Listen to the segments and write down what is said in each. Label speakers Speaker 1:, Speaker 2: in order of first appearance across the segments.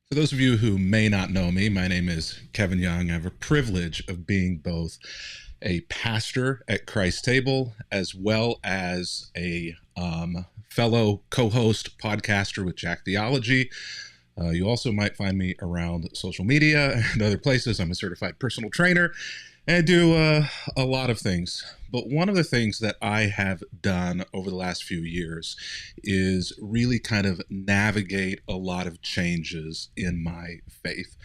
Speaker 1: For those of you who may not know me, my name is Kevin Young. I have a privilege of being both a pastor at Christ Table as well as a fellow co-host podcaster with Jack Theology. You also might find me around social media and other places. I'm a certified personal trainer and I do a lot of things. But one of the things that I have done over the last few years is really kind of navigate a lot of changes in my faith.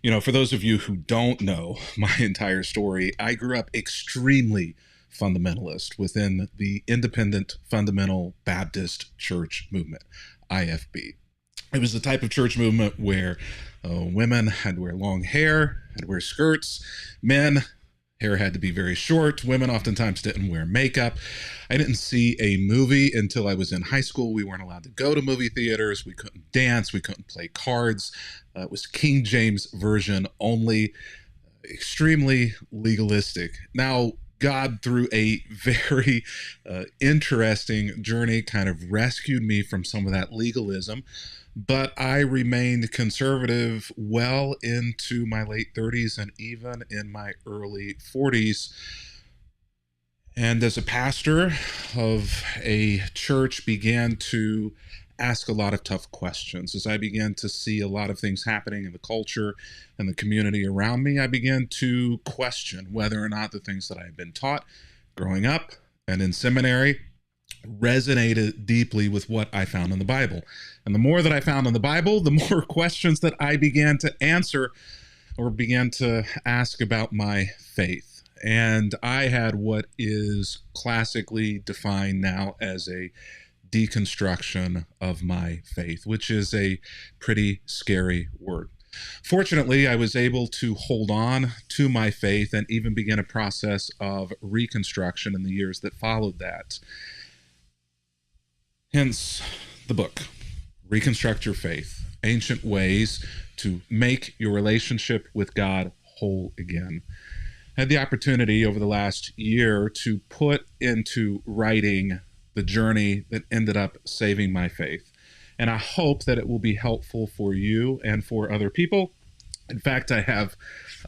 Speaker 1: You know, for those of you who don't know my entire story, I grew up extremely fundamentalist within the Independent Fundamental Baptist Church movement, IFB. It was the type of church movement where women had to wear long hair, had to wear skirts, men, hair had to be very short. Women oftentimes didn't wear makeup. I didn't see a movie until I was in high school. We weren't allowed to go to movie theaters. We couldn't dance. We couldn't play cards. It was King James Version only, extremely legalistic. Now, God, through a very interesting journey, kind of rescued me from some of that legalism. But I remained conservative well into my late 30s and even in my early 40s. And as a pastor of a church, began to ask a lot of tough questions. As I began to see a lot of things happening in the culture and the community around me, I began to question whether or not the things that I had been taught growing up and in seminary resonated deeply with what I found in the Bible. And the more that I found in the Bible, the more questions that I began to answer or began to ask about my faith. And I had what is classically defined now as a deconstruction of my faith, which is a pretty scary word. Fortunately, I was able to hold on to my faith and even begin a process of reconstruction in the years that followed that. Hence the book, Reconstruct Your Faith, Ancient Ways to Make Your Relationship with God Whole Again. I had the opportunity over the last year to put into writing the journey that ended up saving my faith. And I hope that it will be helpful for you and for other people. In fact, I have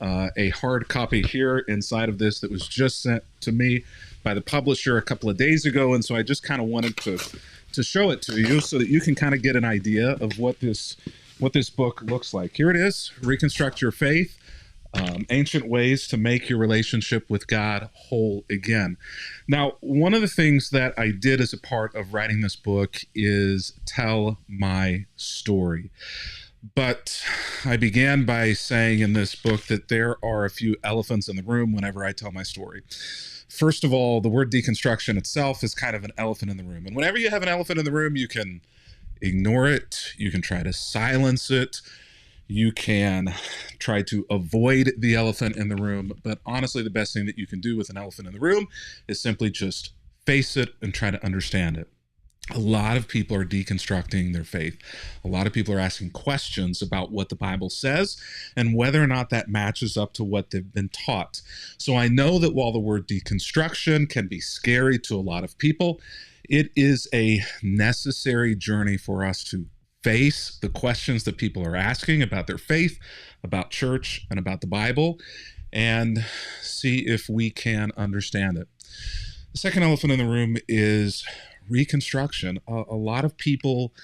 Speaker 1: a hard copy here inside of this that was just sent to me by the publisher a couple of days ago. And so I just kind of wanted to show it to you so that you can kind of get an idea of what this book looks like. Here it is, Reconstruct Your Faith, Ancient Ways to Make Your Relationship with God Whole Again. Now, one of the things that I did as a part of writing this book is tell my story. But I began by saying in this book that there are a few elephants in the room whenever I tell my story. First of all, the word deconstruction itself is kind of an elephant in the room. And whenever you have an elephant in the room, you can ignore it. You can try to silence it. You can try to avoid the elephant in the room. But honestly, the best thing that you can do with an elephant in the room is simply just face it and try to understand it. A lot of people are deconstructing their faith. A lot of people are asking questions about what the Bible says and whether or not that matches up to what they've been taught. So I know that while the word deconstruction can be scary to a lot of people, it is a necessary journey for us to face the questions that people are asking about their faith, about church, and about the Bible, and see if we can understand it. The second elephant in the room is reconstruction. A lot of people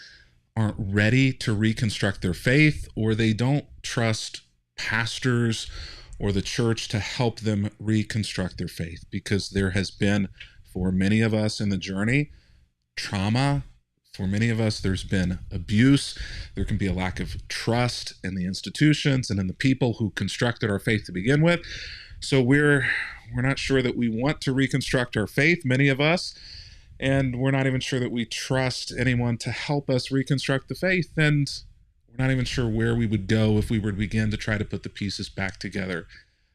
Speaker 1: aren't ready to reconstruct their faith, or they don't trust pastors or the church to help them reconstruct their faith, because there has been, for many of us in the journey, trauma. For many of us, there's been abuse. There can be a lack of trust in the institutions and in the people who constructed our faith to begin with. So we're not sure that we want to reconstruct our faith, many of us, and we're not even sure that we trust anyone to help us reconstruct the faith, and we're not even sure where we would go if we were to begin to try to put the pieces back together.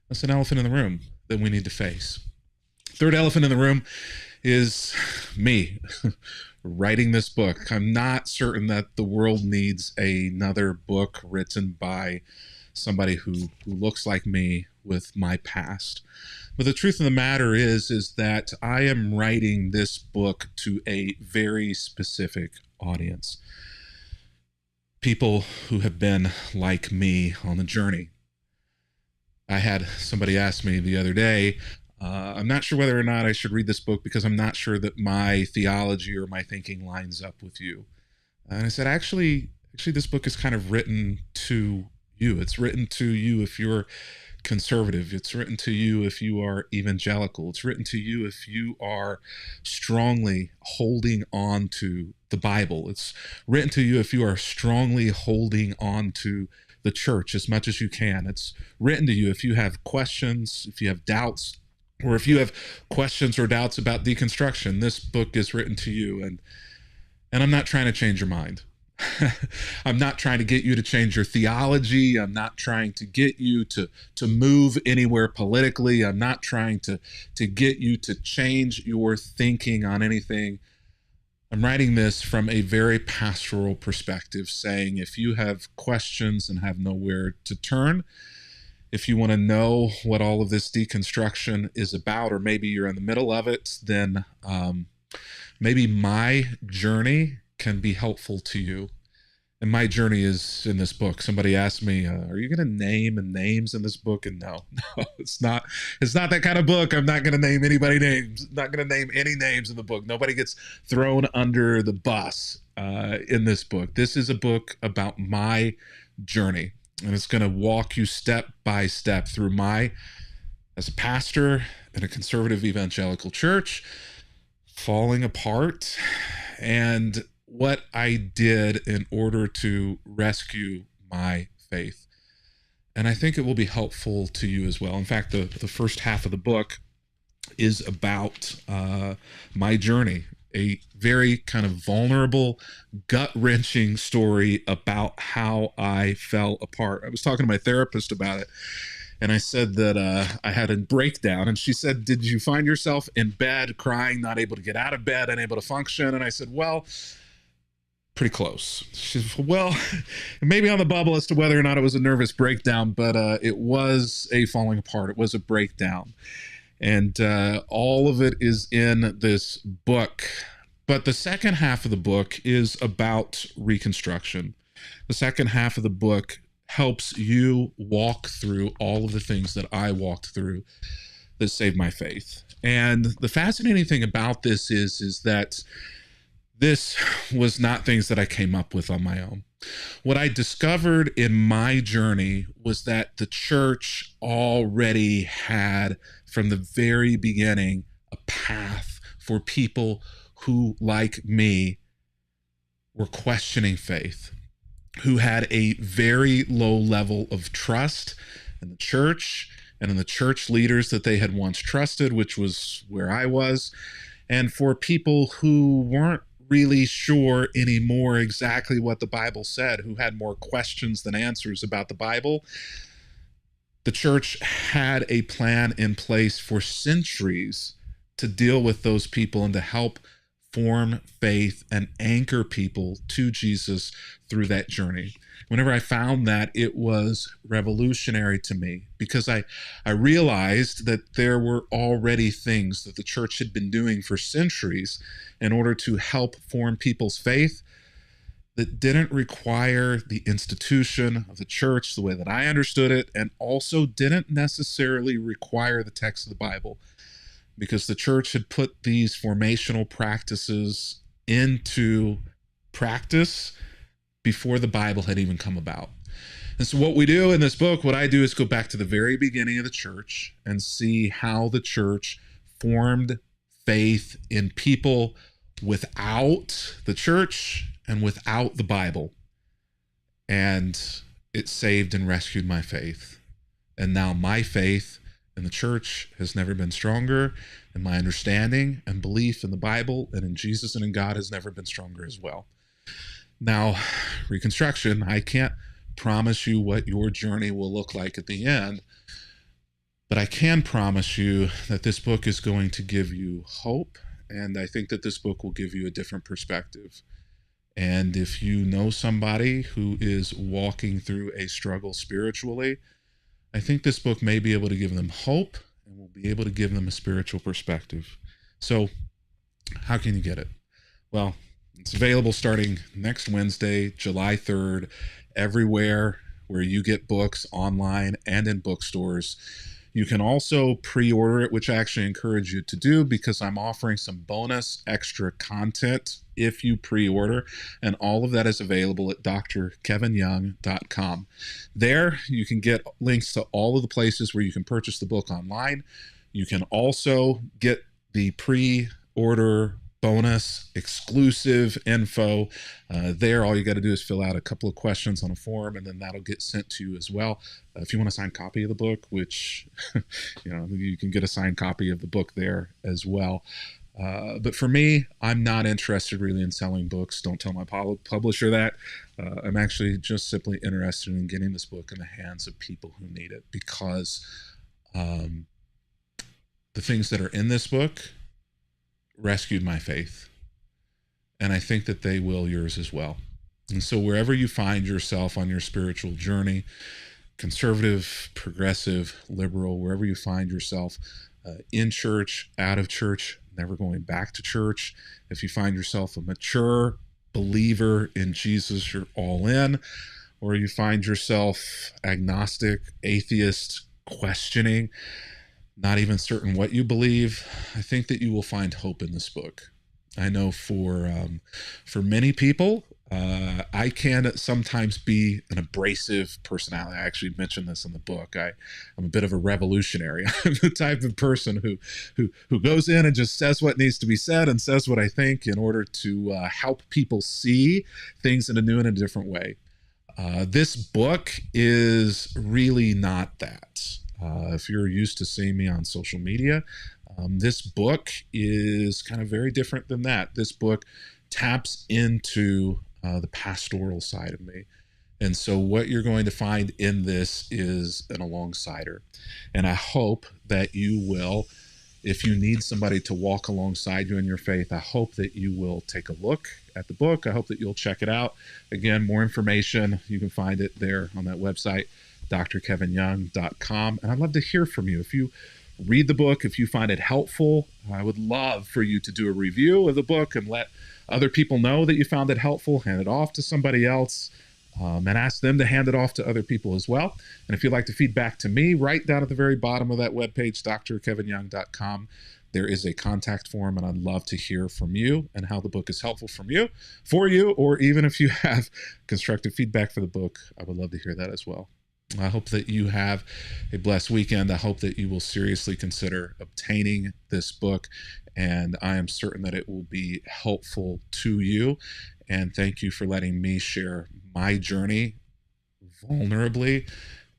Speaker 1: That's an elephant in the room that we need to face. Third elephant in the room is me writing this book. I'm not certain that the world needs another book written by somebody who looks like me with my past. But the truth of the matter is that I am writing this book to a very specific audience. people who have been like me on the journey. I had somebody ask me the other day, I'm not sure whether or not I should read this book because I'm not sure that my theology or my thinking lines up with you. And I said, actually, this book is kind of written to you. It's written to you if you're conservative. It's written to you if you are evangelical. It's written to you if you are strongly holding on to the Bible. It's written to you if you are strongly holding on to the church as much as you can. It's written to you if you have questions, if you have doubts, or if you have questions or doubts about deconstruction. This book is written to you, and I'm not trying to change your mind. I'm not trying to get you to change your theology. I'm not trying to get you to move anywhere politically. I'm not trying to get you to change your thinking on anything. I'm writing this from a very pastoral perspective, saying if you have questions and have nowhere to turn, if you want to know what all of this deconstruction is about, or maybe you're in the middle of it, then maybe my journey can be helpful to you. And my journey is in this book. Somebody asked me, are you going to name names in this book? And no, it's not that kind of book. I'm not going to name anybody names. Not going to name any names in the book. Nobody gets thrown under the bus in this book. This is a book about my journey. And it's going to walk you step by step through as a pastor in a conservative evangelical church, falling apart, and what I did in order to rescue my faith. And I think it will be helpful to you as well. In fact, the first half of the book is about my journey, a very kind of vulnerable, gut-wrenching story about how I fell apart. I was talking to my therapist about it, and I said that I had a breakdown. And she said, did you find yourself in bed crying, not able to get out of bed, unable to function? And I said, well, pretty close. She said, well, maybe on the bubble as to whether or not it was a nervous breakdown, but it was a falling apart. It was a breakdown. And all of it is in this book. But the second half of the book is about reconstruction. The second half of the book helps you walk through all of the things that I walked through that saved my faith. And the fascinating thing about this is that this was not things that I came up with on my own. What I discovered in my journey was that the church already had, from the very beginning, a path for people who, like me, were questioning faith, who had a very low level of trust in the church and in the church leaders that they had once trusted, which was where I was, and for people who weren't really sure anymore exactly what the Bible said, who had more questions than answers about the Bible. The church had a plan in place for centuries to deal with those people and to help form faith and anchor people to Jesus through that journey. Whenever I found that, it was revolutionary to me, because I realized that there were already things that the church had been doing for centuries in order to help form people's faith that didn't require the institution of the church the way that I understood it, and also didn't necessarily require the text of the Bible, because the church had put these formational practices into practice before the Bible had even come about. And so what we do in this book, what I do, is go back to the very beginning of the church and see how the church formed faith in people without the church and without the Bible. And it saved and rescued my faith. And now my faith in the church has never been stronger, and my understanding and belief in the Bible and in Jesus and in God has never been stronger as well. Now, reconstruction, I can't promise you what your journey will look like at the end, but I can promise you that this book is going to give you hope, and I think that this book will give you a different perspective. And if you know somebody who is walking through a struggle spiritually, I think this book may be able to give them hope and will be able to give them a spiritual perspective. So how can you get it? Well, It's available starting next Wednesday, July 3rd, everywhere where you get books, online and in bookstores. You can also pre-order it, which I actually encourage you to do because I'm offering some bonus extra content if you pre-order, and all of that is available at drkevinyoung.com. There, you can get links to all of the places where you can purchase the book online. You can also get the pre-order bonus exclusive info there. All you got to do is fill out a couple of questions on a form, and then that'll get sent to you as well. If you want a signed copy of the book, which you can get a signed copy of the book there as well. But for me, I'm not interested really in selling books. Don't tell my publisher that. I'm actually just simply interested in getting this book in the hands of people who need it, because the things that are in this book rescued my faith, and I think that they will yours as well. And so wherever you find yourself on your spiritual journey, conservative, progressive, liberal, wherever you find yourself, in church, out of church, never going back to church, if you find yourself a mature believer in Jesus, you're all in, or you find yourself agnostic, atheist, questioning, not even certain what you believe, I think that you will find hope in this book. I know for many people, I can sometimes be an abrasive personality. I actually mentioned this in the book. I'm a bit of a revolutionary. I'm the type of person who goes in and just says what needs to be said and says what I think in order to help people see things in a new and a different way. This book is really not that. If you're used to seeing me on social media, this book is kind of very different than that. This book taps into the pastoral side of me. And so what you're going to find in this is an alongside-er. And I hope that you will, if you need somebody to walk alongside you in your faith, I hope that you will take a look at the book. I hope that you'll check it out. Again, more information, you can find it there on that website, drkevinyoung.com. And I'd love to hear from you. If you read the book, if you find it helpful, I would love for you to do a review of the book and let other people know that you found it helpful. Hand it off to somebody else, and ask them to hand it off to other people as well. And if you'd like to feed back to me, right down at the very bottom of that webpage, drkevinyoung.com, there is a contact form, and I'd love to hear from you and how the book is helpful for you, or even if you have constructive feedback for the book, I would love to hear that as well. I hope that you have a blessed weekend. I hope that you will seriously consider obtaining this book, and I am certain that it will be helpful to you. And thank you for letting me share my journey vulnerably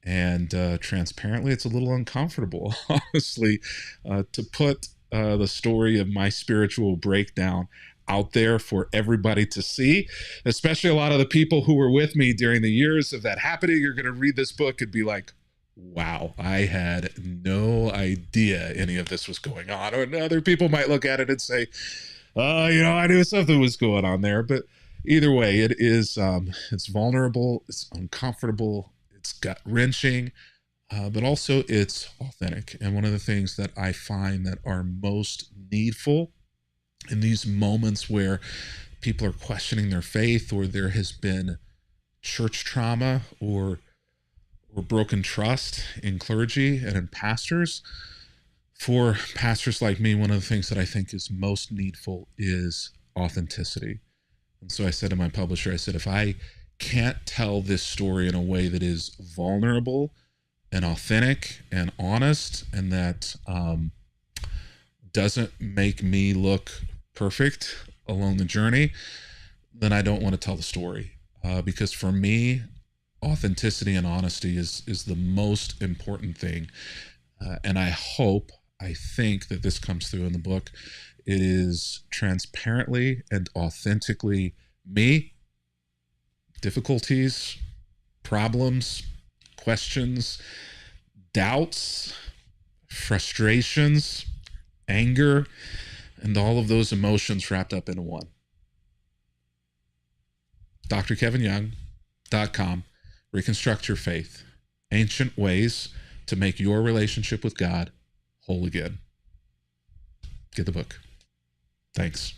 Speaker 1: and transparently. It's a little uncomfortable, honestly, to put the story of my spiritual breakdown out there for everybody to see, especially a lot of the people who were with me during the years of that happening. You're going to read this book and be like, wow, I had no idea any of this was going on. Or other people might look at it and say, I knew something was going on there. But either way, it is, it's vulnerable, it's uncomfortable, it's gut-wrenching, but also it's authentic. And one of the things that I find that are most needful in these moments where people are questioning their faith, or there has been church trauma or broken trust in clergy and in pastors, for pastors like me, one of the things that I think is most needful is authenticity. And so I said to my publisher, I said, if I can't tell this story in a way that is vulnerable and authentic and honest, and that doesn't make me look perfect along the journey, then I don't want to tell the story. Because for me, authenticity and honesty is the most important thing. And I think that this comes through in the book. It is transparently and authentically me, difficulties, problems, questions, doubts, frustrations, anger, and all of those emotions wrapped up into one. drkevinyoung.com. Reconstruct Your Faith. Ancient ways to make your relationship with God whole again. Get the book. Thanks.